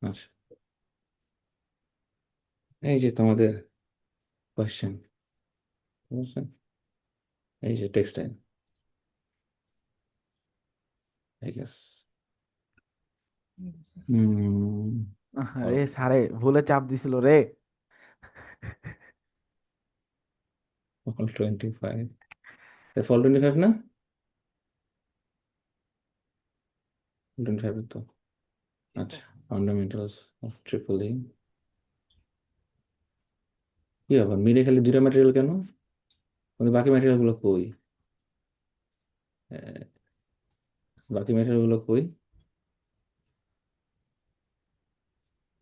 আচ্ছা, এই যে তোমাদের কোয়েশ্চেন, বুঝছেন? এই যে টেক্সটাইল, আই গেস। আরে স্যারে ভুলে চাপ দিছিল রে। ফল 25, ফল 25 না? 25 তো। আচ্ছা, ফান্ডামেন্টালস অফ ট্রিপল ই। কি ব্যাপার, মিলে খালি দুইটা ম্যাটেরিয়াল কেন? কিন্তু বাকি ম্যাটেরিয়াল গুলো কই? আহ, বাকি ম্যাটেরিয়াল গুলো কই?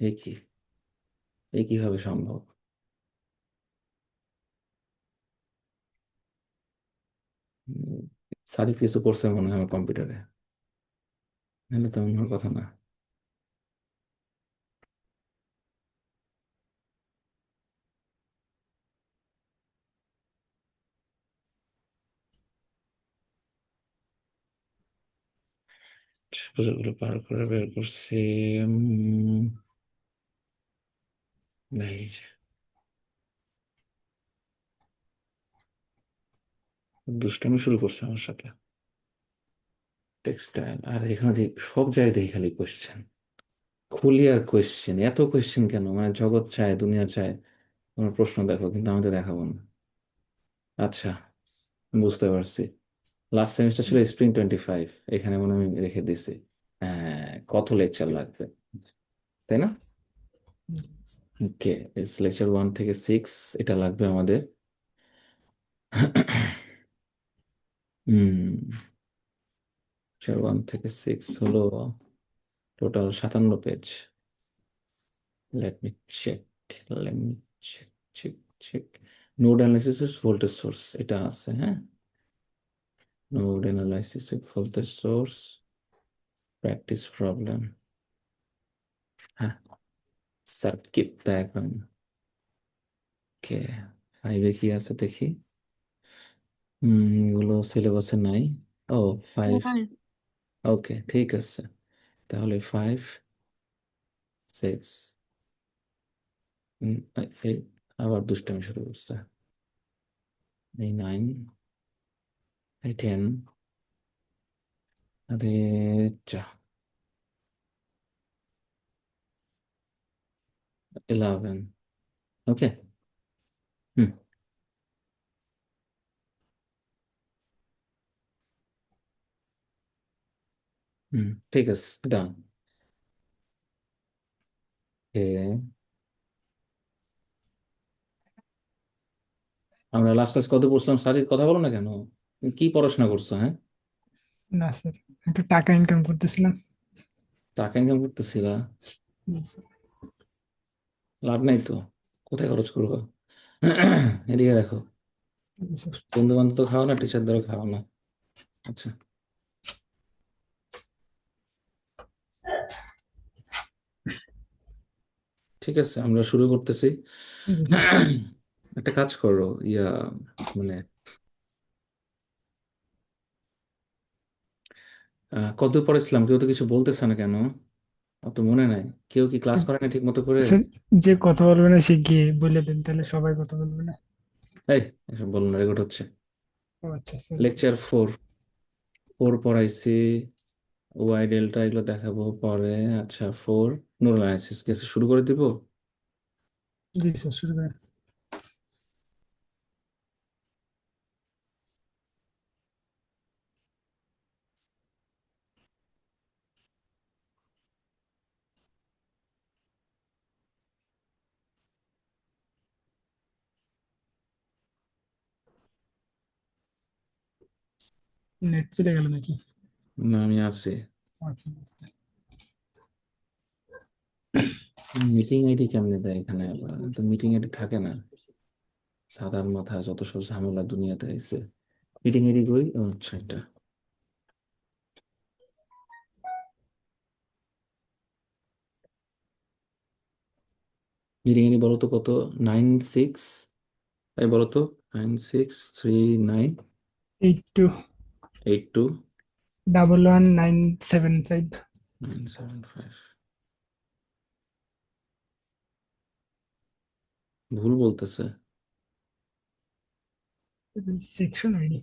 এই কি, এই কিভাবে সম্ভব? উম, সাদিক কিছু করছে মনে হয় আমার কম্পিউটারে, নাহলে তেমন হওয়ার কথা না। প্রজেক্টগুলো পার করে বের করছি। উম, এই যে দুষ্টামি শুরু করছে আমার সাথে। টেক্সটাইল, আর এখানে সব জায়গায় দেখি খালি কোয়েশ্চেন, খুলি আর কোয়েশ্চেন, এত কোয়েশ্চেন কেন? মানে জগৎ চায়, দুনিয়া চায় তোমার প্রশ্ন দেখো, কিন্তু আমাদের দেখাবো না। আচ্ছা, বুঝতে পারছি। লাস্ট সেমিস্টার ছিল স্প্রিং 25, এখানে মনে হয় আমি রেখে দিছি। হ্যাঁ, কত লেকচার লাগবে, তাই না? ওকে, লেকচার 1 থেকে 6 এটা লাগবে আমাদের। লেকচার 1 থেকে 6 হলো total 57 page. Let me check, let me check, check, check. Node analysis voltage source এটা আছে, হ্যাঁ। Node analysis with voltage source, practice problem, হ্যাঁ। Circuit diagram, okay. 5-এ কি আছে দেখি। এগুলো সিলেবাসে নাই। ও, 5, ওকে, ঠিক আছে। তাহলে 5, 6, এই আবার দুষ্টামি শুরু করছে। এই 9, এই 10, আরে যা, 11, ওকে। হুম, ঠিক আছে, ডান। আমরা লাস্ট ক্লাস কত পড়ছিলাম? সাজিদ কথা বলো না কেন? তুমি কি পড়াশোনা করছো, হ্যাঁ? না স্যার, একটু টাকা ইনকাম করতেছিলাম। টাকা ইনকাম করতেছিলা? জি স্যার। লাভ নাই তো, কোথায় খরচ করবো? এদিকে দেখো, জি স্যার। বন্ধু বান্ধব তো খাও না, টিচারদেরও খাও না। আচ্ছা, ঠিক আছে, আমরা শুরু করতেছি। জি স্যার। একটা কাজ করো, ইয়া, মানে কত পড়েছিলাম, কেউ তো কিছু বলতেছে না কেন? অত মনে নাই, কেউ কি ক্লাস করে না ঠিক মতো করে? স্যার, যে কথা বলবে না সে গিয়ে বলে দেন, তাহলে সবাই কথা বলবে না। এই, এসব বলো না, রেকর্ড হচ্ছে। ও আচ্ছা স্যার। লেকচার 4 পড়াইছি, ওয়াই ডেল্টা এগুলো দেখাবো পরে। আচ্ছা, 4 নোডাল অ্যানালাইসিস কেসে শুরু করে দিব। জি স্যার, শুরু করেন। নেট চলে গেল নাকি? না, আমি আছি। আচ্ছা আচ্ছা। মিটিং আইডি কেমনে দেয় এখানে? আবার তো মিটিং আইডি থাকে না। সাদার মাথা, যত সব ঝামেলা দুনিয়াতে আইছে। মিটিং আইডি কই? ও আচ্ছা, এটা মিটিং আইডি বলো তো কত? 96, তাই বলো তো। 9639 82 82 11 975। 975। ভুল বলতেছে। Section ID.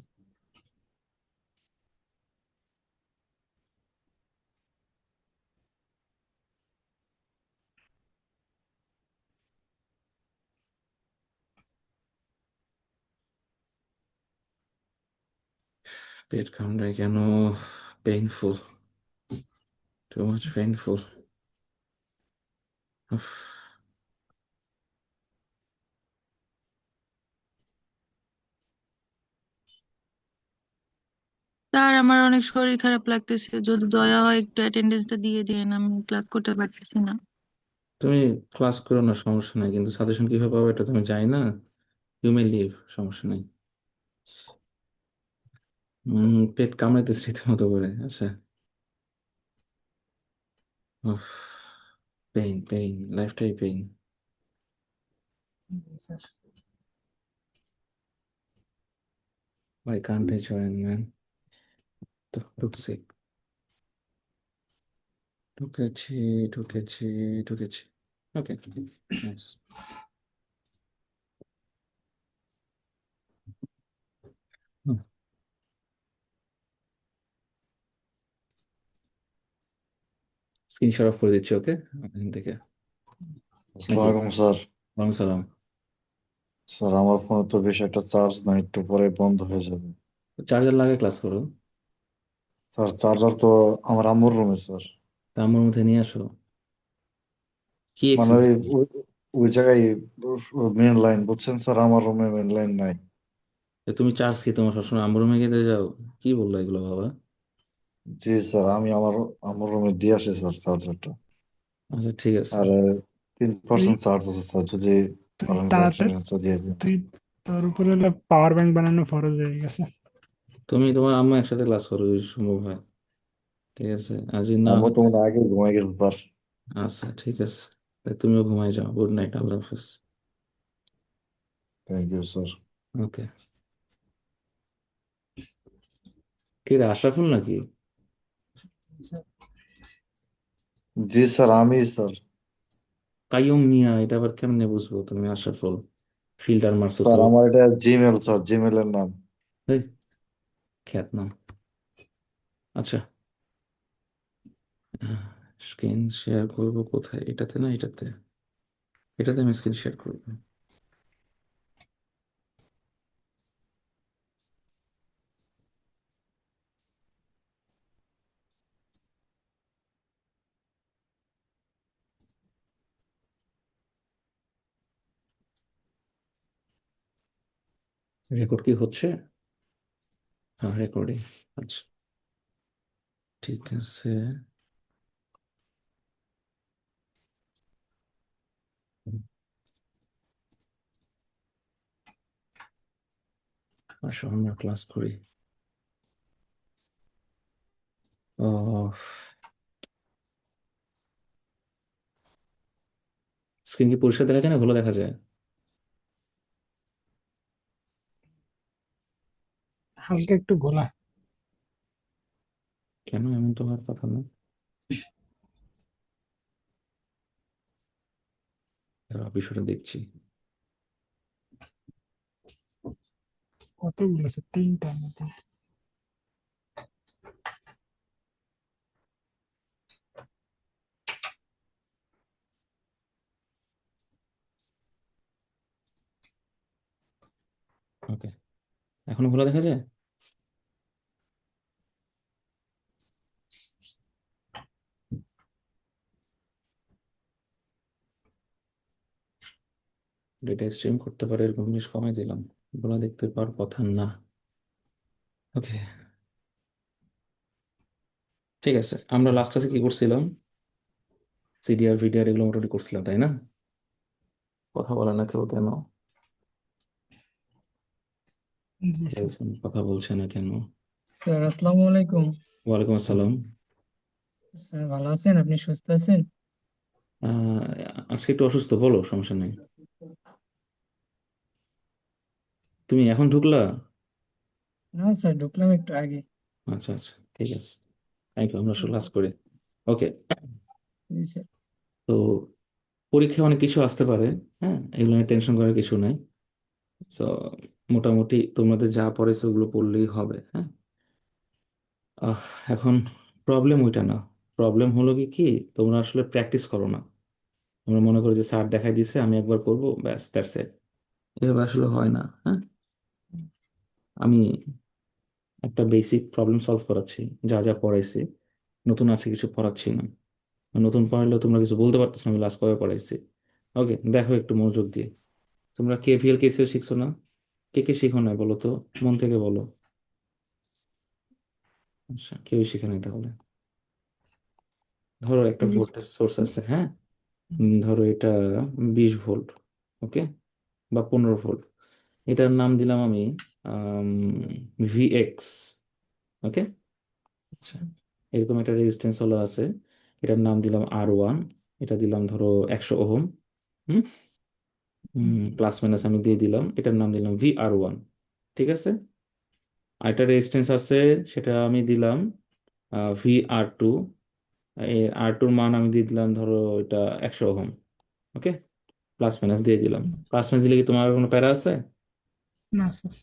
পেট কামড়ায় কেন? Painful, too much painful. Sir আমার অনেক শরীর খারাপ লাগতেছে, যদি দয়া হয় একটু অ্যাটেন্ডেন্সটা দিয়ে দিন, আমি ক্লাস করতে পারতেছি না। তুমি ক্লাস করো না, সমস্যা নাই, কিন্তু সাজেশন কিভাবে পাবো এটা তুমি জানি না। ইউ মে লিভ, সমস্যা নাই। পেট কামড়াইতেছে রীতিমতো করে, আচ্ছা। পেইন পেইন, লাইফটাই pain. Sir Why can't I join, man? তো ঢুকছি, ঢুকেছি, ঢুকেছি, ঢুকেছি। ওকে, নাইস। স্ক্রিনশট অফ করে দিচ্ছি, ওকে, এখান থেকে। আসসালামু নাকি? আলাইকুম স্যার। ওয়ালাইকুম সালাম। স্যার আমার ফোনে তো বেশি একটা চার্জ নাই, একটু পরে বন্ধ হয়ে যাবে। চার্জার লাগে ক্লাস করো। স্যার চার্জার তো আমার আম্মুর রুমে স্যার। তা আমার মধ্যে নিয়ে আসো। কি মানে এক্সকিউজ? ওই জায়গায় মেন লাইন বুঝছেন স্যার, আমার রুমে মেন লাইন নাই। তুমি চার্জ কি তোমার সবসময় আমার রুমে গেতে যাও? কি বললো এগুলো বাবা? জি স্যার, আমি আমার আম্মুর রুমে দিয়ে আসি স্যার চার্জারটা। আচ্ছা ঠিক আছে। আর তুই 3% চার্জ আছে স্যার, যদি তুই পারেন তাড়াতাড়ি অ্যাটেন্ডেন্সটা দিয়ে দিন। তুই তোর উপরে হলো পাওয়ার ব্যাংক বানানো ফরজ হয়ে গেছে। তুমি তোমার আম্মা একসাথে ক্লাস করো যদি সম্ভব হয়, ঠিক আছে? আর যদি না আম্মু হয়, তো মনে হয় আগে ঘুমাই গেছে স্যার। আচ্ছা ঠিক আছে, তাই তুমিও ঘুমাই যাও। গুড নাইট, আল্লাহ হাফেজ। Thank you sir. ওকে। কি রে, আশরাফুল নাকি? জি স্যার, আমি স্যার। কাইয়ুম মিয়া, এটা আবার কেমনে বুঝবো তুমি আশরাফুল? ফিল্টার মারছো স্যার সো। আমার এটা জিমেল স্যার, জিমেলের নাম। এই, খ্যাত নাম। আচ্ছা, স্ক্রিন শেয়ার করবো কোথায়? এটাতে না এটাতে? এটাতে আমি স্ক্রিন শেয়ার করবো। রেকর্ড কি হচ্ছে? হ্যাঁ, রেকর্ডিং। আচ্ছা ঠিক আছে। আসো আমরা ক্লাস করি। ও, স্ক্রিন কি পরিষ্কার দেখা যায় না ভালো দেখা যায়? হালকা একটু ঘোলা। কেন, এমন তো হওয়ার কথা না। দাঁড়াও, বিষয়টা দেখছি। কতগুলো আছে? তিনটা মতো। ওকে, এখনো ভালো দেখা যায়? ডেটা স্ট্রিম করতে পারে এরকম জিনিস কমাই দিলাম, এগুলো দেখতে পাওয়ার কথা না। ওকে ঠিক আছে, আমরা লাস্ট ক্লাসে কি করছিলাম? সিডিআর ভিডিআর এগুলো মোটামুটি করছিলাম, তাই না? কথা বলে না কেউ কেন? জি স্যার। কথা বলছে না কেন? স্যার আসসালামু আলাইকুম। ওয়ালাইকুম আসসালাম। স্যার ভালো আছেন? আপনি সুস্থ আছেন? আহ, আজকে একটু অসুস্থ, বলো, সমস্যা নেই। তুমি এখন ঢুকলা? না স্যার, ঢুকলাম একটু আগে। আচ্ছা আচ্ছা ঠিক আছে, থ্যাংক ইউ, আমরা ক্লাস করি। ওকে। জি স্যার। তো পরীক্ষায় অনেক কিছু আসতে পারে। হ্যাঁ, এগুলো নিয়ে টেনশন করার কিছু নাই। তো মোটামুটি তোমাদের যা পড়েছে ওগুলো পড়লেই হবে, হ্যাঁ। আহ, এখন প্রবলেম ওইটা না। প্রবলেম হলো কি কি, তোমরা আসলে প্র্যাকটিস করো না। তোমরা মনে করো যে স্যার দেখাই দিছে, আমি একবার করবো, ব্যাস, দ্যাটস ইট। এভাবে আসলে হয় না, হ্যাঁ। আমি একটা বেসিক প্রবলেম সলভ করাচ্ছি, যা যা পড়াইছি। নতুন আছে কিছু পড়াচ্ছি না। নতুন পড়াইলেও তোমরা কিছু বলতে পারতেছো না, আমি লাস্ট কবে পড়াইছি। ওকে, দেখো একটু মনোযোগ দিয়ে। তোমরা কেভিএল কেসিএল শিখছো না? কে কে শিখো না বলো তো, মন থেকে বলো। আচ্ছা, কেউ শিখে নাই তাহলে। ধরো একটা ভোল্টেজ সোর্স আছে, হ্যাঁ। ধরো এটা 20 ভোল্ট, ওকে, বা 15 ভোল্ট। এটার নাম দিলাম আমি ভিএক্স, ওকে। আচ্ছা, এরকম একটা রেজিস্ট্যান্স হলো আছে, এটার নাম দিলাম R1। এটা দিলাম ধরো 100 ওহম। হুম, প্লাস মাইনাস আমি দিয়ে দিলাম, এটার নাম দিলাম VR1। ঠিক আছে। আর একটা রেজিস্ট্যান্স আছে, সেটা আমি দিলাম VR2। এই R2-র মান আমি দিয়ে দিলাম ধরো এটা 100 ওহম, ওকে। প্লাস মাইনাস দিয়ে দিলাম। প্লাস মাইনাস দিলে কি তোমার কোনো প্যারা আছে? না স্যার।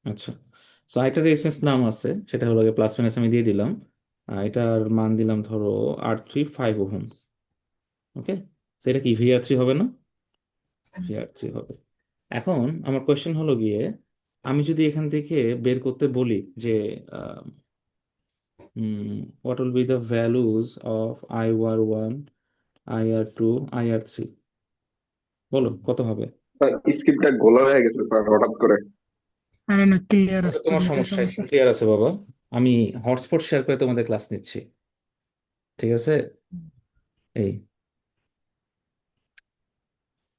আচ্ছা, সো আরেকটা রেজিস্ট্যান্স নাম আছে, সেটা হলো প্লাস মাইনাস আমি দিয়ে দিলাম। এটার মান দিলাম ধরো R3 5 ওহম, ওকে। তো এটা কি VR3 হবে না? VR3 হবে। এখন আমার কোয়েশ্চেন হলো গিয়ে, আমি যদি এখান থেকে বের করতে বলি যে what will be the values of IR1, IR2, IR3, বলো কত হবে? স্যার স্ক্রিপ্টটা গোলা হয়ে গেছে স্যার হঠাৎ করে। আরে না, ক্লিয়ার ওটা আসতো তোমার নেটের সমস্যা, সমস্যা। ক্লিয়ার আছে বাবা। আমি হটস্পট শেয়ার করে তোমাদের ক্লাস নিচ্ছি, ঠিক আছে। এই,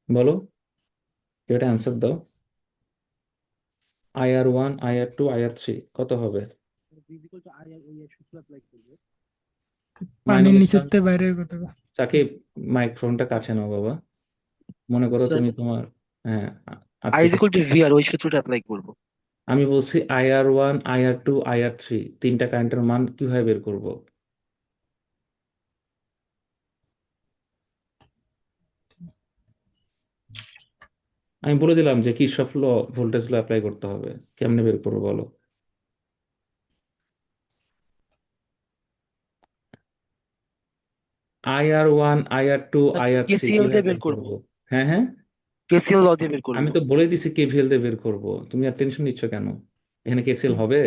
বলো, কেউ একটা অ্যান্সার দাও। IR1, IR2, IR3 কত হবে? পানির মাইনুল নিচের ইসলাম, তে বাইরের কথা। সাকিব, মাইক্রোফোনটা কাছে নাও বাবা। মনে করো স্যার তুমি তোমার, হ্যাঁ, আই ইজ আত্মীয়। ইকুয়াল টু ভিআর ওই সূত্রটা অ্যাপ্লাই করব। আমি বলছি IR1, IR2, IR3 তিনটা কারেন্টের মান কিভাবে বের করব? আমি বলে দিলাম যে কিরশফ ল, ভোল্টেজ ল অ্যাপ্লাই করতে হবে। কেমনে বের করবো বলো? IR1, IR2, IR3 কেসিএল কিভাবে দিয়ে বের বের করব। করব? হ্যাঁ, হ্যাঁ, কেসিএল ল দিয়ে বের করব। আমি তো বলে দিছি কেভিএল দিয়ে বের করব। তুমি আর টেনশন নিচ্ছ কেন? এখানে কেসিএল হবে?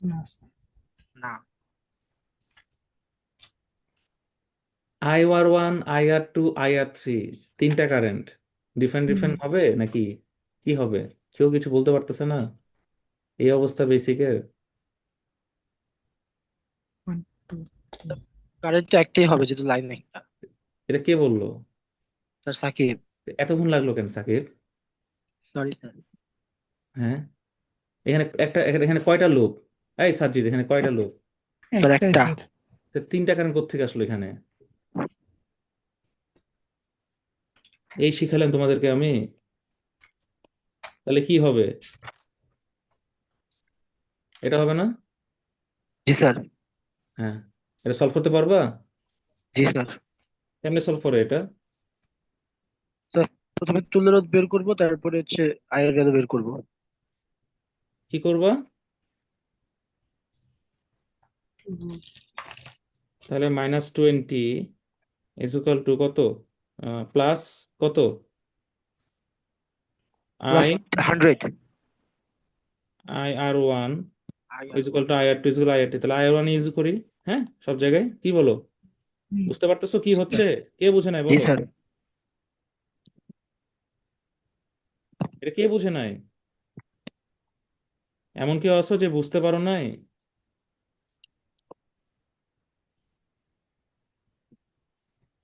না স্যার। না। IR1, IR2, IR3 তিনটা কারেন্ট ডিফারেন্ট ডিফারেন্ট হবে নাকি কি হবে? কেউ কিছু বলতে পারতেছে না, এই অবস্থা বেসিকের। 1 2 3। কারেন্ট তো একটাই হবে যেহেতু লাইন একটা। এটা কে বললো? স্যার সাকিব। এতক্ষণ লাগলো কেন সাকিব? Sorry sir. হ্যাঁ, এখানে কয়টা লুপ? এই সাজ্জিদ, এখানে কয়টা লুপ? স্যার একটাই একটা। স্যার। তো তিনটা কারেন্ট কোত্থেকে আসলো এখানে? এই শিখালাম তোমাদেরকে আমি। তাহলে কি হবে? এটা হবে না? জি স্যার। হ্যাঁ, এটা সলভ করতে পারবা? জি স্যার। কেমনে সলভ করে এটা? স্যার প্রথমে তুল্য রোধ বের করব, তারপরে হচ্ছে আই এর ভ্যালু বের করব। কি করবা? তাহলে -20 ইজ ইকুয়াল টু কত? প্লাস কত? Plus I 100। IR1 I R is equal one. To IR2 is equal IR3। তাহলে IR1 ইউজ করি, হ্যাঁ, সব জায়গায়। কি বলো? বুঝতে পারতেছো কি হচ্ছে? কে বুঝে নাই জি বলো? স্যার। এটা কে বুঝে নাই? এমন কেউ আছো যে বুঝতে পারো নাই?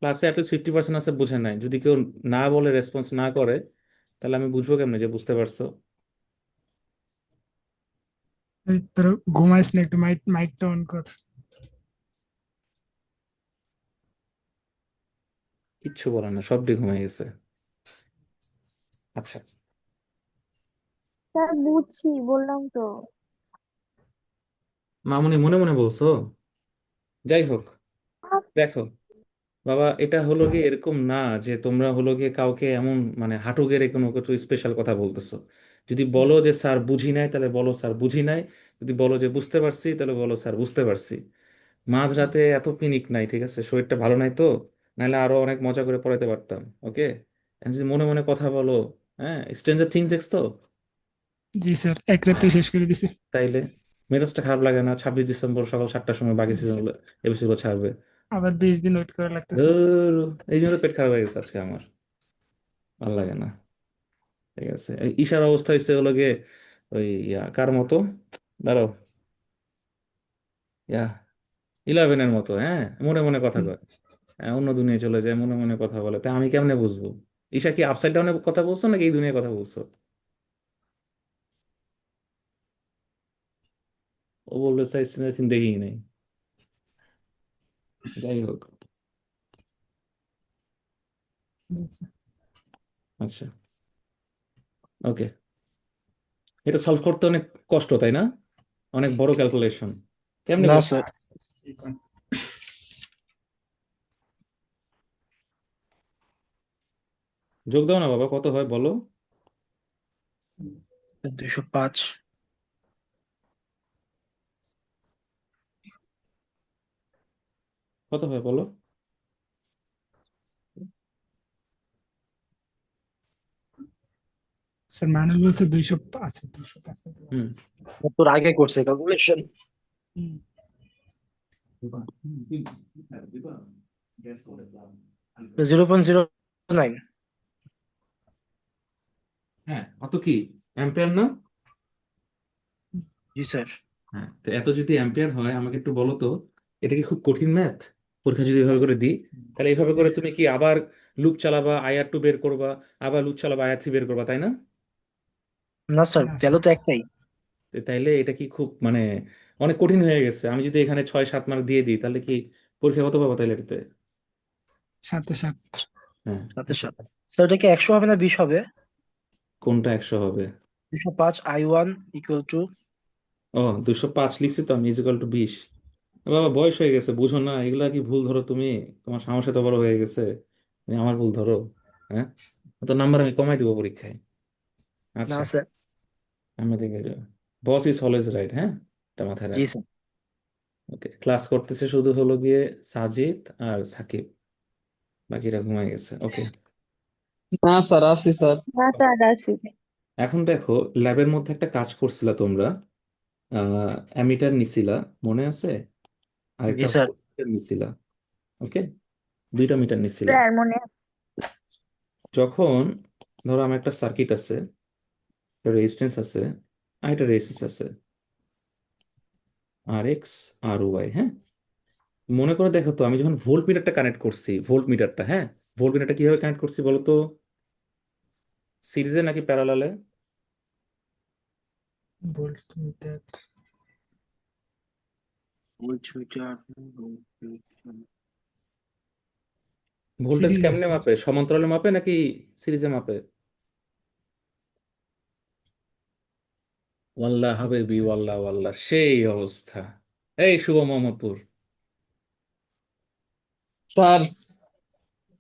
ক্লাসে অ্যাটলিস্ট 50% আছে বুঝে নাই। যদি কেউ না বলে, রেসপন্স না করে, তাহলে আমি বুঝবো কেমনে যে বুঝতে পারছো? এই তোর ঘুমাইস না, একটু মাইকটা অন কর। কিচ্ছু বলে না, সবটি ঘুমাই গেছে। আচ্ছা, স্যার বুঝছি, বললাম তো। মামুনি মনে মনে বলছো? যাই হোক, দেখো, বাবা এটা হলো গিয়ে এরকম না যে তোমরা হলো গিয়ে কাউকে এমন মানে হাঁটু গেড়ে কোনো কিছু স্পেশাল কথা বলতেছো। যদি বলো যে স্যার বুঝি নাই তাহলে বলো স্যার বুঝি নাই, যদি বলো যে বুঝতে পারছি তাহলে বলো স্যার বুঝতে পারছি। মাঝরাতে এত পিনিক নাই, ঠিক আছে, শরীরটা ভালো নাই তো, নাহলে আরো অনেক মজা করে পড়াইতে পারতাম। ওকে, যদি মনে মনে কথা বলো, হ্যাঁ, স্ট্রেঞ্জার থিংস দেখছো? জি স্যার, এক রাতে শেষ করে দিছি। তাইলে মেজাজটা খারাপ লাগে না? 26 ডিসেম্বর সকাল 7টার সময় বাকি জি স্যার, সিজনগুলো এপিসোডগুলো ছাড়বে। আবার 20 দিন ওয়েট করা লাগতেছে। ধুর, এই জন্য তো পেট খারাপ হয়ে গেছে আজকে আমার, ভালো লাগে না। ঠিক আছে, এই ঈশার অবস্থা হচ্ছে হলো গিয়ে ওই কার মতো, দাঁড়াও, ইয়া 11-এর মতো, হ্যাঁ, মনে মনে কথা হুম, কয়। হ্যাঁ, অন্য দুনিয়ায় চলে যায়, মনে মনে কথা বলে, তাই আমি কেমনে বুঝবো? ঈশা কি আপসাইড ডাউনে কথা বলছো নাকি এই দুনিয়ায় কথা বলছো? ও বলবে সাইন দেখি নাই। যাই হোক, জি স্যার। আচ্ছা, ওকে, এটা সলভ করতে অনেক কষ্ট তাই না? অনেক বড় ক্যালকুলেশন, কেমনে না বল? স্যার। কি করেন? যোগ দাও না বাবা, কত হয় বলো? 205। কত হয় বলো? স্যার মানুষ বলছে 205, 205। হুম, তোর আগে করছে ক্যালকুলেশন। হুম, 0.09। হ্যাঁ, অত কি অ্যাম্পিয়ার না? জি স্যার। হ্যাঁ, তো এত যদি অ্যাম্পিয়ার হয় আমাকে একটু বলো তো, এটা কি খুব কঠিন ম্যাথ? পরীক্ষা যদি এভাবে করে দিই, তাহলে এইভাবে করে তুমি কি আবার লুপ চালাবা, IR2 বের করবা, আবার লুপ চালাবা, IR3 বের করবা, তাই না? না স্যার, না ভ্যালু স্যার, তো একটাই। তো তাইলে এটা কি খুব মানে অনেক কঠিন হয়ে গেছে? আমি যদি এখানে 6-7 মার্ক দিয়ে দিই তাহলে কি পরীক্ষা কত পাবো তাইলে এটাতে? 7-7। হ্যাঁ, সাথে সাথে স্যার, এটা কি 100 হবে না 20 হবে? কোনটা 100 হবে? 205 I1 ইকুয়াল টু। ও, 205 লিখছি তো আমি, ইজিক্যাল টু 20। বাবা বয়স হয়ে গেছে, বুঝো না এগুলা, কি ভুল ধরো তুমি? তোমার সাহস এত বড় হয়ে গেছে, তুমি আমার ভুল ধরো? হ্যাঁ, তো নাম্বার আমি কমাই দিব পরীক্ষায়। না আচ্ছা, স্যার। আমি দেখে বস ইজ অলওয়েজ রাইট, হ্যাঁ, এটা মাথায় জি রাখো। স্যার। ওকে, ক্লাস করতেছে শুধু হলো গিয়ে সাজিদ আর সাকিব, বাকিরা ঘুমাই গেছে। ওকে, না স্যার, আছি স্যার। না স্যার আছি। এখন দেখো, ল্যাবের মধ্যে একটা কাজ করছিলা তোমরা, অ্যামিটার নিছিলা, মনে আছে? আর জি একটা স্যার। ভোল্টমিটার নিছিলা। ওকে, 2টা মিটার নিছিলা। স্যার মনে যখন ধরো আমার একটা সার্কিট আছে, একটা রেজিস্ট্যান্স আছে, আর একটা রেজিস্ট্যান্স আছে, RX RY, হ্যাঁ, মনে করে দেখো তো, আমি যখন ভোল্ট মিটারটা কানেক্ট করছি, ভোল্ট মিটারটা, হ্যাঁ, ভোল্ট মিটারটা কিভাবে কানেক্ট করছি বলো তো? সিরিজে নাকি প্যারালালে? ভোল্টমিটার ভোল্টেজ সিরিজে কেমনে স্যার। মাপে, সমান্তরালে মাপে নাকি সিরিজে মাপে? ওয়াল্লাহ হাবিবি, ওয়াল্লাহ ওয়াল্লাহ, সেই অবস্থা। এই শুভ মোহাম্মদপুর, স্যার,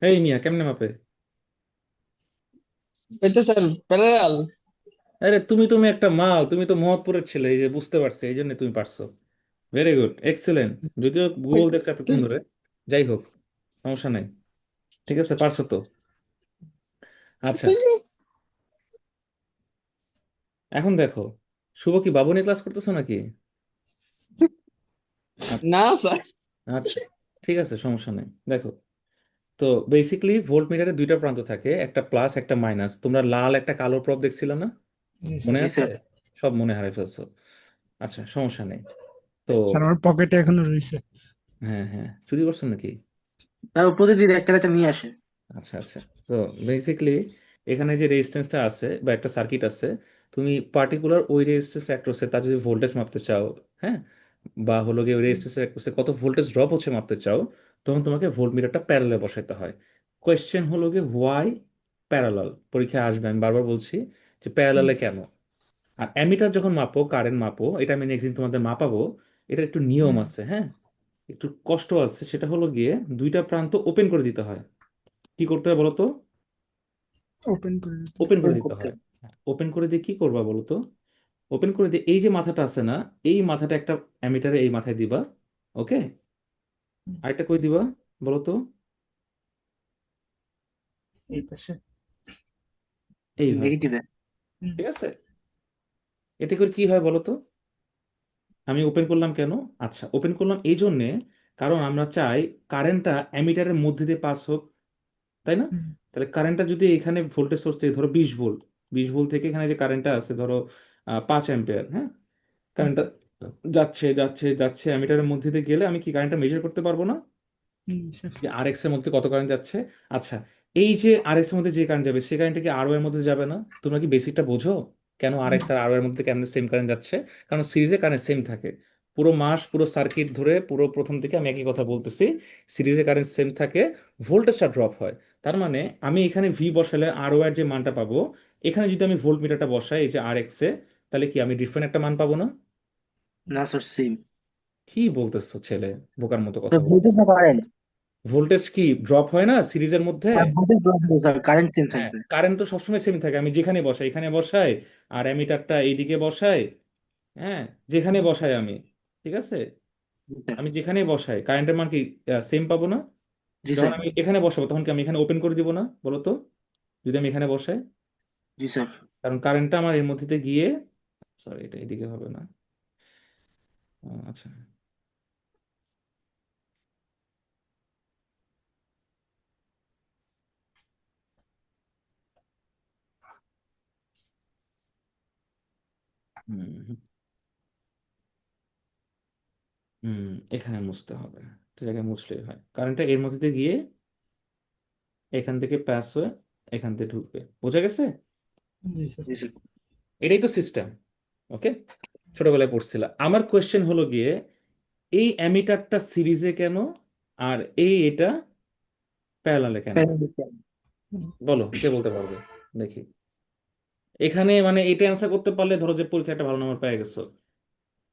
এই মিয়া কেমনে মাপে? এটা স্যার প্যারালাল। আরে তুমি একটা মাল, তুমি তো মোহাম্মদপুরের ছেলে, এই যে বুঝতে পারছি, এই জন্য তুমি পারছো। Very good, excellent. যদিও গুগল দেখছে এতক্ষণ ধরে, যাই হোক, সমস্যা নাই, ঠিক আছে, পারছো তো। আচ্ছা, এখন দেখো, শুভ কি বাবু নিয়ে ক্লাস করতেছো নাকি? আচ্ছা, না স্যার। আচ্ছা, ঠিক আছে, সমস্যা নেই। দেখো, তো বেসিক্যালি ভোল্ট মিটারে 2টা প্রান্ত থাকে, একটা প্লাস একটা মাইনাস। তোমরা লাল একটা কালো প্রব দেখছিল না, জি স্যার। মনে জি আছে? স্যার। সব মনে হারাই ফেলছো। আচ্ছা, সমস্যা নেই। তো স্যার আমার পকেটে এখনো রয়েছে। হ্যাঁ হ্যাঁ, চুরি করছো নাকি? তাও প্রতিদিন একটা একটা নিয়ে আসে। আচ্ছা আচ্ছা, তো বেসিক্যালি এখানে যে রেজিস্ট্যান্সটা আছে বা একটা সার্কিট আছে, তুমি পার্টিকুলার ওই রেজিস্ট্যান্স অ্যাক্রসে তার যদি ভোল্টেজ মাপতে চাও, হ্যাঁ, বা হলো গিয়ে ওই রেজিস্ট্যান্স অ্যাক্রসে কত ভোল্টেজ ড্রপ হচ্ছে মাপতে চাও, তখন তোমাকে ভোল্টমিটারটা প্যারালালে বসাতে হয়। কোয়েশ্চেন হলো গিয়ে হোয়াই প্যারালাল, পরীক্ষায় আসবে, আমি বারবার বলছি যে প্যারালালে কেন। আর অ্যামিটার যখন মাপো, কারেন্ট মাপো, এটা আমি নেক্সট দিন তোমাদের মাপাবো, এটা একটু নিয়ম আছে, হ্যাঁ। একটু কষ্ট আছে, সেটা হলো গিয়ে দুইটা প্রান্ত ওপেন করে দিতে হয়। কি করতে হয় বলো তো? ওপেন করে দিতে। ওপেন করে ওপেন দিতে করতে হয়। ওপেন করে দিয়ে কি করবা বলো তো? ওপেন করে দিয়ে এই যে মাথাটা আছে না, এই মাথাটা একটা অ্যামিটারে এই মাথায় দিবা। ওকে, আরেকটা কই দিবা বলো তো? এই পাশে। এইভাবে। নেগেটিভে। হুম, ঠিক আছে, এতে করে কি হয় বলো তো? আমি ওপেন করলাম কেন? আচ্ছা, ওপেন করলাম এই জন্যে, কারণ আমরা চাই কারেন্টটা অ্যামিটারের মধ্যে দিয়ে পাস হোক, তাই না? হুম, তাহলে কারেন্টটা যদি এখানে ভোল্টেজ সোর্স থেকে ধরো 20 ভোল্ট, 20 ভোল্ট থেকে এখানে যে কারেন্টটা আছে ধরো 5 অ্যাম্পিয়ার, হ্যাঁ, হুম, কারেন্টটা যাচ্ছে যাচ্ছে যাচ্ছে অ্যামিটারের মধ্যে দিয়ে গেলে আমি কি কারেন্টটা মেজার করতে পারবো না হুম, স্যার। যে আর এক্স এর মধ্যে কত কারেন্ট যাচ্ছে? আচ্ছা, এই যে আর এক্স এর মধ্যে যে কারেন্ট যাবে সেই কারেন্টটা কি আর ও এর মধ্যে যাবে না? তোমরা কি বেসিকটা বোঝো? কেন আর এক্স আর আর ও এর মধ্যে কেমন সেম কারেন্ট যাচ্ছে? কারণ সিরিজে কারেন্ট সেম থাকে। পুরো মাস পুরো সার্কিট ধরে পুরো প্রথম থেকে আমি একই কথা বলতেছি, সিরিজে কারেন্ট সেম থাকে, ভোল্টেজটা ড্রপ হয়। তার মানে আমি এখানে ভি বসালে আর ও এর যে মানটা পাবো, এখানে যদি আমি ভোল্ট মিটারটা বসাই এই যে আর এক্স এ, তাহলে কি আমি ডিফারেন্ট একটা মান পাবো না? না স্যার, সেম। কি বলতেছো ছেলে, বোকার মতো কথা স্যার বল। ভোল্টেজ না কারেন্ট? ভোল্টেজ কি ড্রপ হয় না সিরিজের মধ্যে? আর ভোল্টেজ ড্রপ হবে স্যার, কারেন্ট সেম হ্যাঁ, থাকবে। কারেন্ট তো সবসময় সেম থাকে, আমি যেখানে বসাই এখানে বসাই, আর অ্যামিটারটা এইদিকে বসাই, হ্যাঁ, যেখানে বসাই আমি, ঠিক আছে, জি স্যার। আমি যেখানে বসাই কারেন্টের মান কি সেম পাবো না? জি যখন স্যার। আমি এখানে বসাবো তখন কি আমি এখানে ওপেন করে দিব না বলো তো, যদি আমি এখানে বসাই? জি স্যার। কারণ কারেন্টটা আমার এর মধ্যে দিয়ে গিয়ে, সরি এটা এদিকে হবে না। আচ্ছা। হুম হুম হুম, এখানে মুছতে হবে। তো জায়গায় মুছলেই হয়, কারেন্টটা এর মধ্যে দিয়ে গিয়ে এখান থেকে পাস হয়ে এখান থেকে ঢুকবে। বোঝা গেছে? জি স্যার। জি স্যার। এটাই তো সিস্টেম। ওকে, ছোটবেলায় পড়ছিলাম। আমার কোয়েশ্চেন হলো গিয়ে এই অ্যামিটারটা সিরিজে কেন, আর এটা প্যারালালে কেন? হুম, বলো, কে বলতে পারবে? দেখি। এখানে মানে এটা অ্যান্সার করতে পারলে ধরো যে পরীক্ষা একটা ভালো নম্বর পেয়ে গেছো।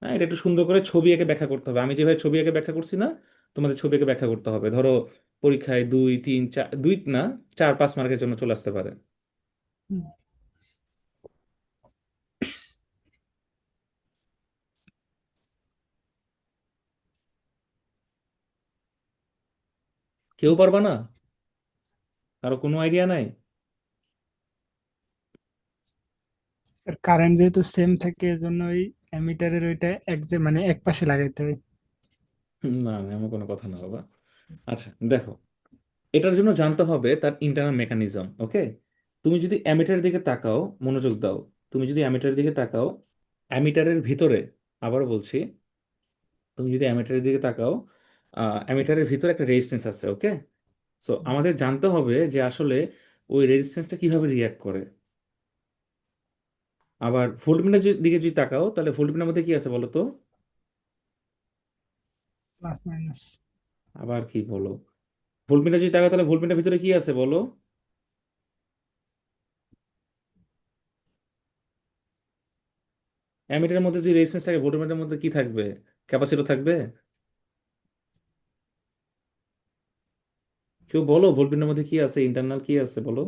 হ্যাঁ, এটা একটু সুন্দর করে ছবি এঁকে ব্যাখ্যা করতে হবে, আমি যেভাবে ছবি এঁকে ব্যাখ্যা করছি না, তোমাদের ছবি এঁকে ব্যাখ্যা করতে হবে। ধরো পরীক্ষায় 2 3 4, 2 না 4 5 মার্কের জন্য চলে আসতে পারে। হুম। কেউ পারবা না? কারো কোনো আইডিয়া নাই? স্যার কারেন্ট যেহেতু সেম থাকে এজন্য ওই অ্যামিটারের ওইটা এক যে মানে এক পাশে লাগাইতে হয়। না না, এমন কোনো কথা না বাবা। আচ্ছা দেখো, এটার জন্য জানতে হবে তার ইন্টারনাল মেকানিজম। ওকে, তুমি যদি অ্যামিটারের দিকে তাকাও, মনোযোগ দাও, তুমি যদি অ্যামিটারের দিকে তাকাও, অ্যামিটারের ভিতরে, আবারও বলছি, তুমি যদি অ্যামিটারের দিকে তাকাও, অ্যামিটারের ভিতরে একটা রেজিস্ট্যান্স আছে। ওকে, সো আমাদের জানতে হবে যে আসলে ওই রেজিস্ট্যান্সটা কিভাবে রিয়াক্ট করে। আবার ভোল্টমিটার দিকে যদি তাকাও, তাহলে ভোল্টমিটার মধ্যে কি আছে বলো তো? Plus minus. আবার কি বলো? ভোল্টমিটার যদি তাকাও তাহলে ভোল্টমিটার ভিতরে কি আছে বলো? অ্যামিটারের মধ্যে যদি রেজিস্ট্যান্স থাকে, ভোল্টমিটারের মধ্যে কি থাকবে? ক্যাপাসিটর থাকবে? কেউ বলো, ভোল্টমিটারের মধ্যে কি আছে, ইন্টারনাল কি আছে বলো?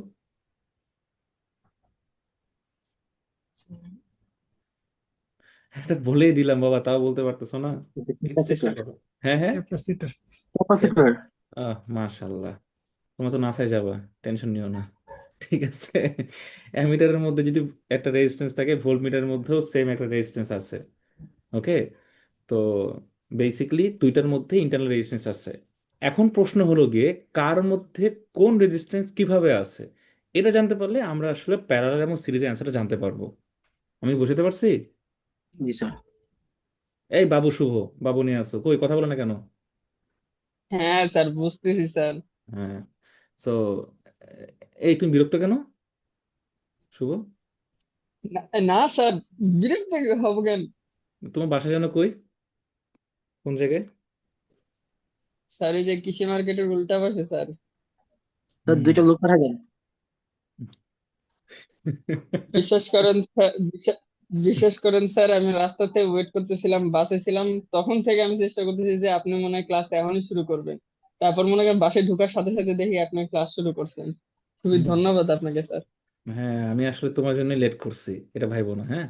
একটা বলেই দিলাম বাবা, তাও বলতে পারতেছো না? একটু চেষ্টা ক্যাপাসিটর। করো। হ্যাঁ হ্যাঁ। ক্যাপাসিটর। ক্যাপাসিটর। মাশাল্লাহ, তোমরা তো নাসায় যাবা, টেনশন নিও না। ঠিক আছে, অ্যামিটারের মধ্যে যদি একটা রেজিস্ট্যান্স থাকে, ভোল্টমিটারের মধ্যেও সেম একটা রেজিস্ট্যান্স আছে। ওকে, তো বেসিক্যালি দুইটার মধ্যে ইন্টারনাল রেজিস্ট্যান্স আছে। এখন প্রশ্ন হলো গিয়ে কার মধ্যে কোন রেজিস্ট্যান্স কিভাবে আছে, এটা জানতে পারলে আমরা আসলে প্যারালাল এবং সিরিজের অ্যান্সারটা জানতে পারবো। আমি বুঝতে পারছি? জি স্যার। এই বাবু শুভ, বাবু নিয়ে আসো, কই কথা বলে না কেন? হ্যাঁ স্যার, বুঝতেছি স্যার। হ্যাঁ, সো এই তুমি বিরক্ত কেন শুভ? না না স্যার, বিরক্ত হবো কেন? তোমার বাসা যেন কই, কোন জায়গায়? স্যার এই যে কৃষি মার্কেটের উল্টা পাশে স্যার। স্যার হুম। দুইটা লোক পাঠাবেন। বিশ্বাস করেন স্যার, বিশ্বাস করেন স্যার, আমি রাস্তাতে ওয়েট করতেছিলাম, বাসে ছিলাম, তখন থেকে আমি চেষ্টা করতেছি যে আপনি মনে হয় ক্লাস এখনই শুরু করবেন। তারপর মনে করেন বাসে ঢোকার সাথে সাথে দেখি আপনি ক্লাস শুরু করছেন। খুবই হুম। ধন্যবাদ আপনাকে স্যার। হ্যাঁ, আমি আসলে তোমার জন্য লেট করছি, এটা ভাইবো না। হ্যাঁ,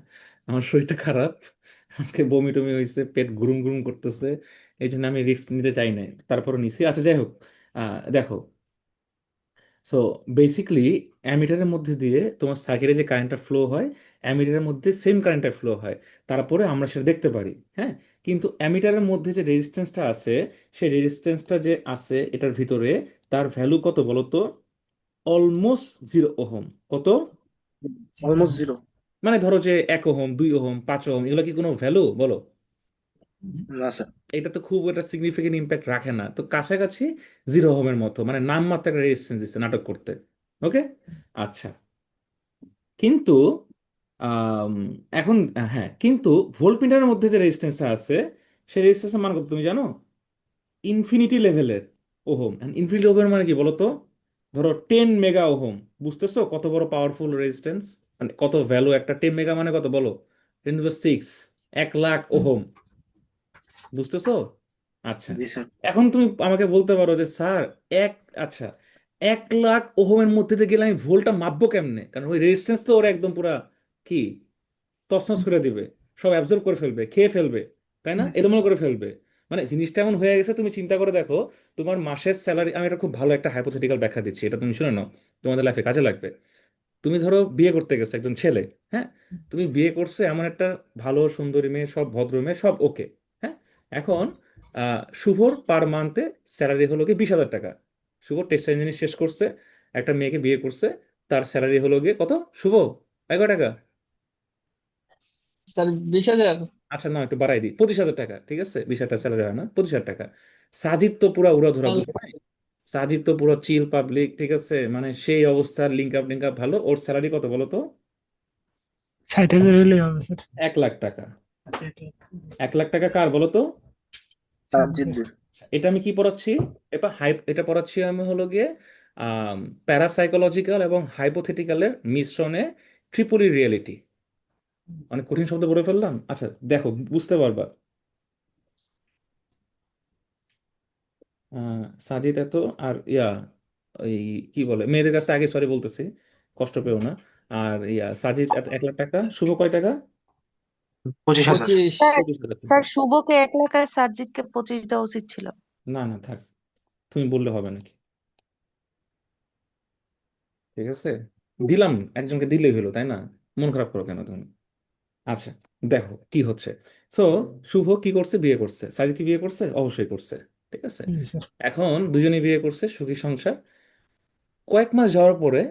আমার শরীরটা খারাপ, আজকে বমি টমি হয়েছে, পেট গুরুম গুরুম করতেছে, এই জন্য আমি রিস্ক নিতে চাই নাই, তারপরে নিছি। আচ্ছা, যাই হোক, দেখো, সো বেসিকলি অ্যামিটারের মধ্যে দিয়ে তোমার সার্কিটে যে কারেন্টটা ফ্লো হয়, অ্যামিটারের মধ্যে সেম কারেন্টটা ফ্লো হয়, তারপরে আমরা সেটা দেখতে পারি। হ্যাঁ, কিন্তু অ্যামিটারের মধ্যে যে রেজিস্ট্যান্সটা আছে, সেই রেজিস্ট্যান্সটা যে আছে এটার ভিতরে, তার ভ্যালু কত বলো তো? Almost 0 ohm. কত? Almost zero. মানে ধরো যে 1 ওহম, 2 ওহম, 5 ওহম, এগুলো কি কোনো ভ্যালু বলো? না স্যার। এটা তো খুব একটা সিগনিফিকেন্ট ইম্প্যাক্ট রাখে না, তো কাছাকাছি 0 ওহমের মতো, মানে নামমাত্র একটা রেজিস্ট্যান্স দিচ্ছে নাটক করতে। ওকে, আচ্ছা। কিন্তু আম, এখন হ্যাঁ, কিন্তু ভোল্টমিটারের মধ্যে যে রেজিস্ট্যান্সটা আছে, সেই রেজিস্ট্যান্সের মান কত তুমি জানো? ইনফিনিটি লেভেলের ওহম। ইনফিনিটি ওহম মানে কি বলতো? ধরো 10 মেগা ওহম। বুঝতেছো কত বড় পাওয়ারফুল রেজিস্ট্যান্স? মানে কত ভ্যালু একটা 10 মেগা, মানে কত বলো? 10⁶, 1 লাখ ওহম। বুঝতেছো? আচ্ছা, জি স্যার। এখন তুমি আমাকে বলতে পারো যে স্যার, এক আচ্ছা, 1 লাখ ওহমের মধ্যে দিয়ে গেলে আমি ভোল্টটা মাপবো কেমনে? কারণ ওই রেজিস্ট্যান্স তো ওরা একদম পুরা কি তছনছ করে দিবে, সব অ্যাবজর্ব করে ফেলবে, খেয়ে ফেলবে, তাই না? এলোমেলো করে ফেলবে। মানে জিনিসটা এমন হয়ে গেছে, তুমি চিন্তা করে দেখো, তোমার মাসের স্যালারি, আমি এটা খুব ভালো একটা হাইপোথেটিক্যাল ব্যাখ্যা দিচ্ছি, এটা তুমি শুনে নাও, তোমাদের লাইফে কাজে লাগবে। তুমি ধরো বিয়ে করতে গেছো একজন ছেলে। হ্যাঁ, তুমি বিয়ে করছো এমন একটা ভালো সুন্দরী মেয়ে, সব ভদ্র মেয়ে, সব ওকে। হ্যাঁ, এখন শুভর পার মান্থে স্যালারি হলো কি 20,000 টাকা। শুভ টেক্সটাইল ইঞ্জিনিয়ারিং শেষ করছে, একটা মেয়েকে বিয়ে করছে, তার স্যালারি হলো গিয়ে কত শুভ? 11 টাকা। স্যার 20,000। আচ্ছা, না একটু বাড়াই দিই, 25,000 টাকা। ঠিক আছে, 20,000 স্যালারি হয় না, 25,000 টাকা। সাজিদ তো পুরা উড়াধুরা, বুঝো নাই? সাজিদ তো পুরো চিল পাবলিক, ঠিক আছে, মানে সেই অবস্থা, লিঙ্ক আপ ভালো। ওর স্যালারি কত বলো তো? 60,000 হইলেই হবে স্যার। 1 লাখ টাকা। আচ্ছা, এটা 1 লাখ টাকা কার বলো তো? সাজিদের। জিদ্দির। এটা আমি কি পড়াচ্ছি? এটা পড়াচ্ছি আমি হলো গিয়ে প্যারাসাইকোলজিক্যাল এবং হাইপোথেটিক্যালের মিশ্রণে ট্রিপলি রিয়েলিটি। অনেক কঠিন শব্দ বলে ফেললাম। আচ্ছা, দেখো, বুঝতে পারবা। সাজিদ এত, আর ওই কি বলে, মেয়েদের কাছে আগে সরি বলতেছি, কষ্ট পেও না। আর সাজিদ এত 1 লাখ টাকা, শুভ কয় টাকা? 25,000। 25। স্যার 25,000 টাকা। স্যার শুভকে 1 লাখ আর সাজ্জিদকে 25 দেওয়া উচিত ছিল। না না, থাক, তুমি বললে হবে নাকি? ঠিক আছে, দিলাম, একজনকে দিলেই হলো, তাই না? মন খারাপ করো কেন তুমি? আচ্ছা, দেখো কি হচ্ছে। সো শুভ কি করছে? বিয়ে করছে। সাজিদ কি বিয়ে করছে? অবশ্যই করছে। ঠিক আছে, জি স্যার। এখন দুজনেই বিয়ে করছে, সুখী সংসার। কয়েক মাস যাওয়ার পরে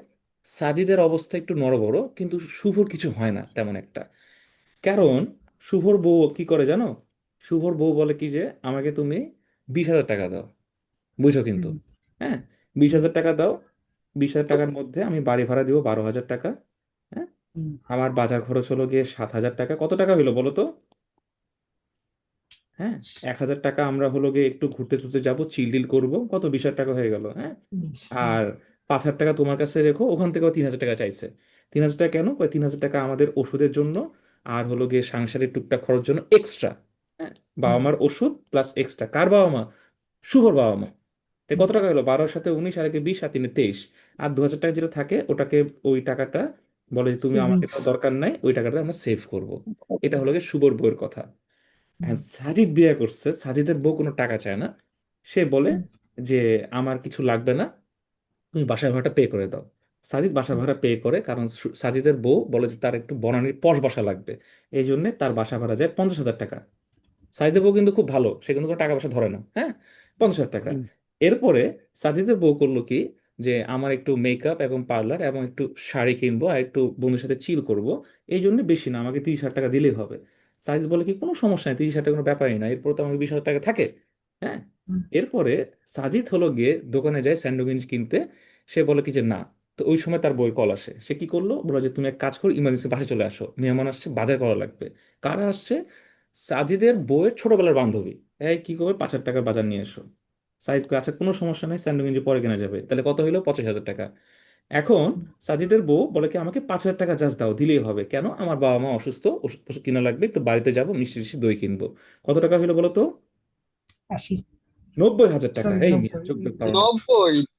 সাজিদের অবস্থা একটু নড়বড়, কিন্তু শুভর কিছু হয় না তেমন একটা। কারণ শুভর বউ কি করে জানো? শুভর বউ বলে কি যে, আমাকে তুমি 20,000 টাকা দাও। বুঝো কিন্তু। হুম, হ্যাঁ, বিশ হুম, হাজার টাকা দাও। 20,000 টাকার মধ্যে আমি বাড়ি ভাড়া দিব 12,000 টাকা। হ্যাঁ, হুম, আমার বাজার খরচ হলো গিয়ে 7,000 টাকা। কত টাকা হইলো বলো তো? হ্যাঁ, 1,000 টাকা আমরা হলো গিয়ে একটু ঘুরতে টুরতে যাবো, চিল ডিল করবো, কত 20,000 টাকা হয়ে গেল। হ্যাঁ, হুম, আর 5,000 টাকা তোমার কাছে রেখো, ওখান থেকেও 3,000 টাকা চাইছে। 3,000 টাকা কেন? 3,000 টাকা আমাদের ওষুধের জন্য, আর হলো গিয়ে সাংসারিক টুকটাক খরচ জন্য এক্সট্রা। হ্যাঁ, বাবা হুম, মার ওষুধ প্লাস এক্সট্রা। কার বাবা মা? শুভর বাবা মা। তো হুম, কত টাকা হলো? 12-র সাথে 19, আর একে 20, আর 3-এ 23। আর 2,000 টাকা যেটা থাকে ওটাকে, ওই টাকাটা বলে যে তুমি আমাকে সেভিংস। তো দরকার নাই, ওই টাকাটা আমরা সেভ করব। এটা হলো গিয়ে শুভর বউয়ের কথা। হুম, হ্যাঁ, সাজিদ বিয়ে করছে, সাজিদের বউ কোনো টাকা চায় না। সে বলে হুম, যে আমার কিছু লাগবে না, তুমি বাসা ভাড়াটা পে করে দাও। সাজিদ বাসা ভাড়া পে করে, কারণ সাজিদের বউ বলে যে তার একটু বনানীর পশ বাসা লাগবে। এই জন্য তার বাসা ভাড়া যায় 50,000 টাকা। সাজিদের বউ কিন্তু খুব ভালো, সে কিন্তু কোনো টাকা পয়সা ধরে না। হ্যাঁ, 50,000 টাকা। হুম, এরপরে সাজিদের বউ করলো কি, যে আমার একটু মেকআপ এবং পার্লার এবং একটু শাড়ি কিনবো, আর একটু বন্ধুর সাথে চিল করব, এই জন্য বেশি না, আমাকে 30,000 টাকা দিলেই হবে। সাজিদ বলে কি, কোনো সমস্যা নেই, 30,000 টাকা কোনো ব্যাপারই না, এরপর তো আমাকে 20,000 টাকা থাকে। হ্যাঁ, হুম, এরপরে সাজিদ হলো গিয়ে দোকানে যায় স্যান্ডো কিনতে। সে বলে কি যে না। তো ওই সময় তার বউয়ের কল আসে, সে কি করলো, বলে যে তুমি এক কাজ করো, ইমার্জেন্সি বাসে চলে আসো, মেহমান আসছে, বাজার করা লাগবে। কারা আসছে? সাজিদের বউয়ের ছোটবেলার বান্ধবী। এই কি করবে, 5,000 টাকার বাজার নিয়ে এসো। সাইদ কয়, আচ্ছা কোনো সমস্যা নেই, স্যান্ডো গেঞ্জি পরে কেনা যাবে। তাহলে কত হইলো? 25,000 টাকা। এখন সাজিদের বউ বলে কি আমাকে 5,000 টাকা জাস্ট দাও, দিলেই হবে। কেন? আমার বাবা মা অসুস্থ, ওষুধ ফষুধ কিনা লাগবে, একটু বাড়িতে যাবো, মিষ্টি টিষ্টি দই কিনবো। কত টাকা হলো বলো তো? 80, 90,000 টাকা। সরি এই মিয়া 90। যোগ্য পারো না। 90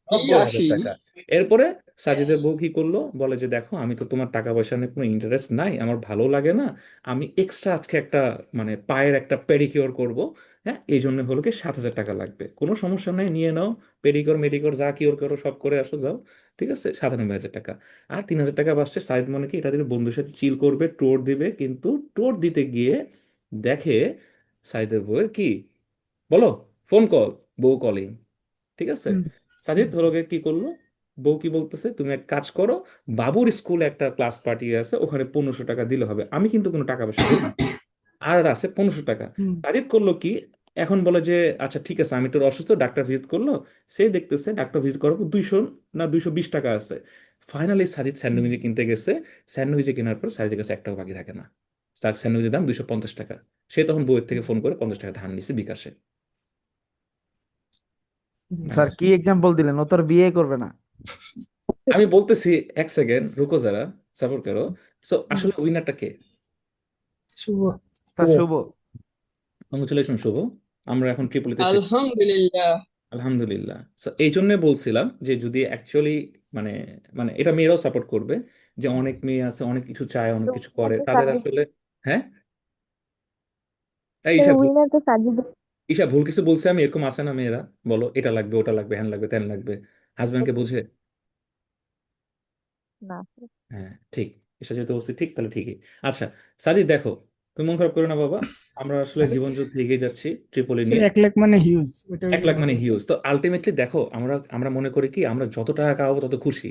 কি 90,000 টাকা। 80? এরপরে সাজিদের বউ কি করলো, বলে যে দেখো আমি তো তোমার টাকা পয়সা নিয়ে কোনো ইন্টারেস্ট নাই, আমার ভালো লাগে না, আমি এক্সট্রা আজকে একটা মানে পায়ের একটা পেডিকিওর করব। হ্যাঁ, এই জন্য হলো কি 7,000 টাকা লাগবে। কোনো সমস্যা নেই, নিয়ে নাও, পেডিকিওর মেডিকিওর যা কিওর করো সব করে আসো, যাও। ঠিক আছে, 97,000 টাকা। আর 3,000 টাকা বাঁচছে। সাইদ মনে কি এটা দিলে বন্ধুর সাথে চিল করবে, টোর দিবে, কিন্তু টোর দিতে গিয়ে দেখে সাইদের বউয়ের কি, বলো, ফোন কল, বউ কলিং। ঠিক আছে, হুম, সাজিদ হুম, হলো গিয়ে কি করলো, বউ কি বলতেছে, তুমি এক কাজ করো, বাবুর স্কুলে একটা ক্লাস পার্টি আছে, ওখানে 1,500 টাকা দিলে হবে, আমি কিন্তু কোনো টাকা পয়সা দেবো না। আর আছে 1,500 টাকা। হুম, সাজিদ করলো কি, এখন বলে যে আচ্ছা ঠিক আছে, আমি তোর অসুস্থ, ডাক্তার ভিজিট করলো। সে দেখতেছে ডাক্তার ভিজিট করার পর 200 না 220 টাকা আছে। ফাইনালি সাজিদ হুম, স্যান্ডউইচ কিনতে গেছে। স্যান্ডউইচ কেনার পর সাজিদের কাছে 1 টাকা বাকি থাকে না। তার স্যান্ডউইচের দাম 250 টাকা। সে তখন বউয়ের থেকে ফোন করে 50 টাকা ধার নিছে বিকাশে। জি স্যার স্যার। কি এক্সাম্পল দিলেন, ও তোর বিয়ে করবে না। আমি বলতেছি, এক সেকেন্ড রুকো যারা, সাপোর্ট করো। সো হুম, আসলে উইনারটা কে? শুভ। স্যার শুভ। কংগ্রেচুলেশন শুভ। আমরা এখন ট্রিপলিতে সেট। আলহামদুলিল্লাহ। আলহামদুলিল্লাহ। সো এই জন্য বলছিলাম যে যদি অ্যাকচুয়ালি মানে মানে এটা মেয়েরাও সাপোর্ট করবে, যে অনেক মেয়ে আছে অনেক কিছু চায়, অনেক কিছু করে, তাদের আসলে। হ্যাঁ, এই ঈশা ভুল, উইনার তো সাজিদ। ঈশা ভুল কিছু বলছে আমি? এরকম আছে না মেয়েরা, বলো এটা লাগবে ওটা লাগবে হ্যান লাগবে ত্যান লাগবে, হাজব্যান্ডকে বুঝে। না। হ্যাঁ ঠিক। এসে যেহেতু বলছি ঠিক, তাহলে ঠিকই। আচ্ছা সাজিদ দেখো, তুমি মন খারাপ করো না বাবা, আমরা আসলে আচ্ছা, জীবন যুদ্ধে এগিয়ে যাচ্ছি ট্রিপলি স্যার নিয়ে। 1 লাখ মানে হিউজ, ওটা 1 লাখ হইলে মানে হবে। হিউজ, তো আলটিমেটলি দেখো আমরা আমরা মনে করি কি আমরা যত টাকা কামাবো তত খুশি,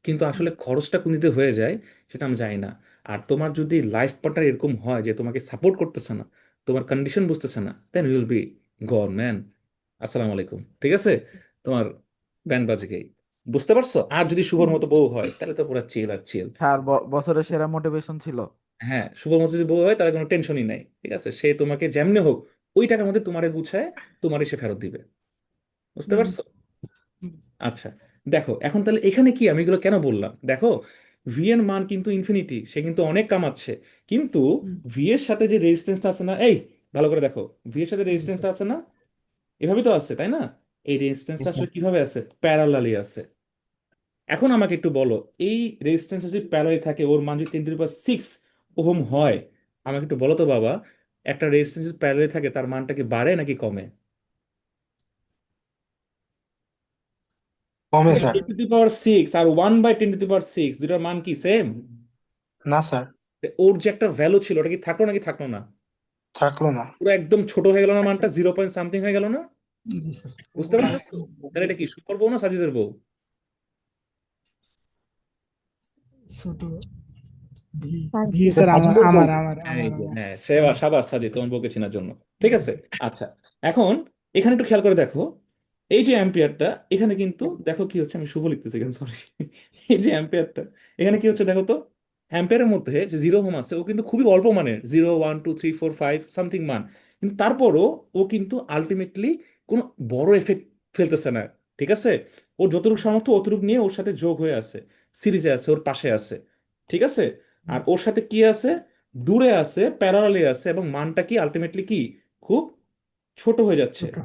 কিন্তু হুম, আসলে খরচটা কোন দিকে হয়ে যায় সেটা আমি জানি না। আর তোমার যদি লাইফ পার্টনার এরকম হয় যে তোমাকে সাপোর্ট করতেছে না, তোমার কন্ডিশন বুঝতেছে না, then will be gone man. আসসালামু আলাইকুম, ঠিক আছে, তোমার ব্যান্ড বাজে গেই। বুঝতে পারছো? আর যদি শুভর হুম, মতো বউ হয় তাহলে তো পুরো চিল আর চিল। স্যার বছরের সেরা মোটিভেশন ছিল। হ্যাঁ, শুভর মতো যদি বউ হয় তাহলে কোনো টেনশনই নাই। ঠিক আছে, সে তোমাকে যেমনি হোক ওই টাকার মধ্যে তোমারে গুছায় তোমারে সে ফেরত দিবে। বুঝতে হুম, পারছো? আচ্ছা, দেখো এখন তাহলে এখানে কি আমি এগুলো কেন বললাম, দেখো ভি এর মান কিন্তু ইনফিনিটি, সে কিন্তু অনেক কামাচ্ছে, কিন্তু হুম, ভি এর সাথে যে রেজিস্ট্যান্সটা আছে না, এই ভালো করে দেখো, ভি এর সাথে জি স্যার। রেজিস্ট্যান্সটা আছে না, এভাবে তো আছে তাই না? এই জি রেজিস্ট্যান্সটা স্যার। আসলে কিভাবে আছে? প্যারালালি আছে। এখন আমাকে একটু বলো, এই রেজিস্ট্যান্স যদি প্যারালালি থাকে, ওর মান যদি 10⁶ ওহম হয়, আমাকে একটু বলো তো বাবা, একটা রেজিস্ট্যান্স যদি প্যারালালি থাকে তার মানটা কি বাড়ে নাকি কমে? কমে স্যার। 10⁶ আর 1/10⁶ দুটার মান কি সেম? না স্যার, ওর যে একটা ভ্যালু ছিল ওটা কি থাকলো নাকি থাকলো না? থাকলো না। পুরো একদম ছোট হয়ে গেল না, মানটা 0 পয়েন্ট সামথিং হয়ে গেল না? জি স্যার। বুঝতে পারছো? তাহলে এটা কি সুপার বউ না সাজিদের বউ? ছোট ভি, স্যার ভি স্যার, আমার সাজিদের বউ। আমার আমার এই আমার যে আমার হ্যাঁ, সেবা সাবাস সাজিদ, তোমার বউকে চেনার জন্য। ঠিক আছে, আচ্ছা, এখন এখানে একটু খেয়াল করে দেখো, এই যে অ্যাম্পিয়ারটা, এখানে কিন্তু দেখো কি হচ্ছে, আমি শুভ লিখতেছি এখানে, সরি। এই যে অ্যাম্পিয়ারটা, এখানে কি হচ্ছে দেখো তো, অ্যাম্পিয়ারের মধ্যে যে 0 ওহম আছে ও কিন্তু খুবই অল্প মানের, 0 1 2 3 4 5 সামথিং মান, কিন্তু তারপরও ও কিন্তু আলটিমেটলি কোনো বড় এফেক্ট ফেলতেছে না। ঠিক আছে, ওর যতটুকু সামর্থ্য অতটুকু নিয়ে ওর সাথে যোগ হয়ে আছে, সিরিজে আছে, ওর পাশে আছে। ঠিক আছে, আর ওর সাথে কি আছে, দূরে আছে, প্যারালালি আছে, এবং মানটা কি আলটিমেটলি কি খুব ছোট হয়ে যাচ্ছে। ছোট।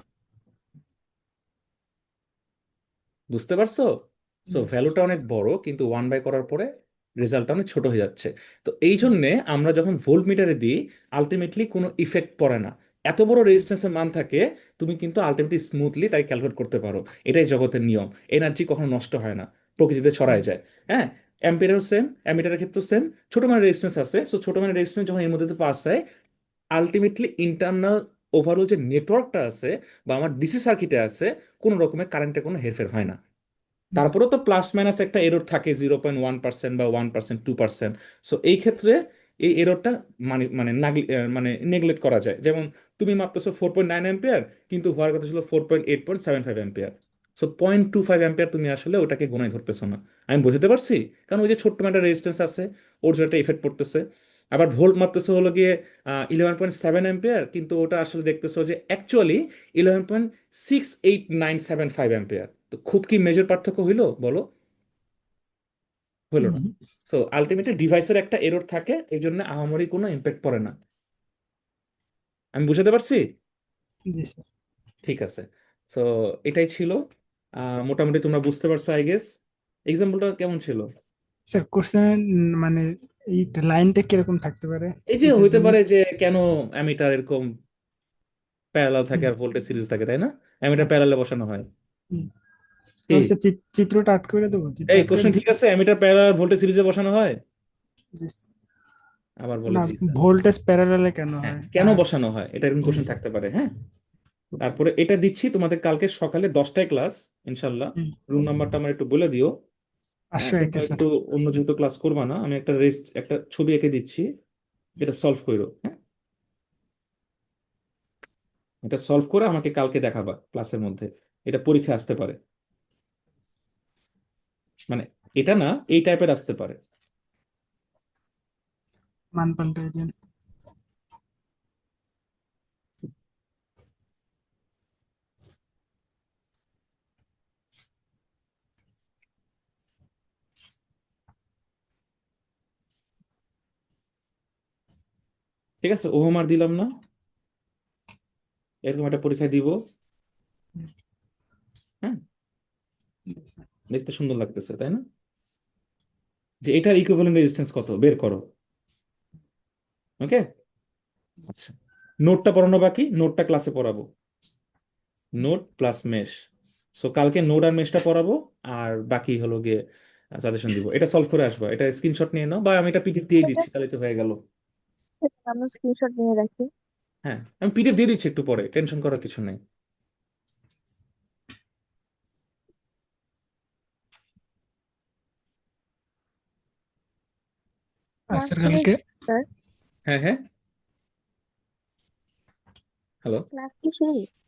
বুঝতে পারছো? সো জি স্যার। ভ্যালুটা অনেক বড় কিন্তু 1/, করার পরে রেজাল্টটা অনেক ছোট হয়ে যাচ্ছে। তো এই জন্যে আমরা যখন ভোল্ট মিটারে দিই আলটিমেটলি কোনো ইফেক্ট পড়ে না। এত বড় রেজিস্ট্যান্সের মান থাকে, তুমি কিন্তু আলটিমেটলি স্মুথলি তাই ক্যালকুলেট করতে পারো। এটাই জগতের নিয়ম, এনার্জি কখনো নষ্ট হয় না, প্রকৃতিতে ছড়ায় যায়। হ্যাঁ, অ্যাম্পিয়ারও সেম, অ্যামিটারের ক্ষেত্রেও সেম। ছোট মানের রেজিস্ট্যান্স আছে, সো ছোট মানের রেজিস্ট্যান্স যখন এর মধ্যে পাস হয়, আলটিমেটলি ইন্টারনাল ওভারঅল যে নেটওয়ার্কটা আছে বা আমার ডিসি সার্কিটে আছে, কোনো রকমের কারেন্টের কোনো হেরফের হয় না। তারপরেও তো প্লাস মাইনাস একটা এরর থাকে, 0.1% বা 1% 2%। সো এই ক্ষেত্রে এই এররটা মানে মানে মানে নেগলেক্ট করা যায়। যেমন তুমি মাপতেছো 4.9 অ্যাম্পিয়ার, কিন্তু হওয়ার কথা ছিল 4.8.75 অ্যাম্পিয়ার। সো 0.25 অ্যাম্পিয়ার তুমি আসলে ওটাকে গোনায় ধরতেছো না। আমি বুঝতে পারছি, কারণ ওই যে ছোট্ট একটা রেজিস্ট্যান্স আছে, ওর জন্য একটা ইফেক্ট পড়তেছে। আবার ভোল্ট মাপতেছো হলো গিয়ে 11.7 অ্যাম্পিয়ার, কিন্তু ওটা আসলে দেখতেছো যে অ্যাকচুয়ালি 11.68975 অ্যাম্পিয়ার। তো খুব কি মেজর পার্থক্য হইলো বলো? হলো না। সো আলটিমেটলি ডিভাইসের একটা এরর থাকে, এই জন্য আহামরি কোনো ইম্প্যাক্ট পড়ে না। আমি বুঝাতে পারছি? জি স্যার। ঠিক আছে। সো এটাই ছিল। মোটামুটি তোমরা বুঝতে পারছো আই গেস। এক্সাম্পলটা কেমন ছিল? স্যার কোশ্চেন মানে এই লাইনটা কিরকম থাকতে পারে এই যে এটার হইতে জন্য? পারে যে কেন অ্যামিটার এরকম প্যারালাল থাকে আর ভোল্টেজ সিরিজ থাকে, তাই না? অ্যামিটার আচ্ছা। প্যারালালে বসানো হয়। কি তাহলে স্যার চিত্রটা আট করে দেবো, চিত্র এই আট করে কোশ্চেন ঠিক আছে? অ্যামিটার প্যারালাল ভোল্টেজ সিরিজে বসানো হয়? জি। আবার বলে না, জি। ভোল্টেজ প্যারালালে কেন হ্যাঁ, হয়? কেন বসানো হয় এটা এরকম জি কোশ্চেন স্যার। থাকতে পারে। হ্যাঁ, তারপরে এটা দিচ্ছি তোমাদের কালকে সকালে 10টায় ক্লাস, ইনশাল্লাহ। রুম নাম্বারটা আমার একটু বলে দিও। হ্যাঁ, 501 তোমরা স্যার। একটু অন্য যেহেতু ক্লাস করবা না, আমি একটা ছবি এঁকে দিচ্ছি, এটা সলভ করো। হ্যাঁ, এটা সলভ করে আমাকে কালকে দেখাবা ক্লাসের মধ্যে। এটা পরীক্ষা আসতে পারে, মানে এটা না, এই টাইপের আসতে পারে। মান পাল্টাই দিন। ঠিক আছে, ওহম আর দিলাম না, এরকম একটা পরীক্ষা দিব। হ্যাঁ, জি স্যার। দেখতে সুন্দর লাগতেছে তাই না? যে এটার ইকুইভ্যালেন্ট রেজিস্ট্যান্স কত বের করো। ওকে, আচ্ছা। নোটটা পড়ানো বাকি, নোটটা ক্লাসে পড়াবো। Note plus mesh. সো কালকে নোট আর মেশটা পড়াবো, আর বাকি হলো গিয়ে সাজেশন দিব। এটা সলভ করে আসবা, এটা স্ক্রিনশট নিয়ে নাও, বা আমি এটা পিডিএফ দিয়ে দিচ্ছি, তাহলে তো হয়ে গেল। আমরা স্ক্রিনশট নিয়ে রাখি। হ্যাঁ, আমি পিডিএফ দিয়ে দিচ্ছি, একটু পরে, টেনশন করার কিছু নেই। আর ক্লাস স্যার শেষ কালকে স্যার, হ্যাঁ হ্যাঁ, হ্যালো। ক্লাস কি শেষ?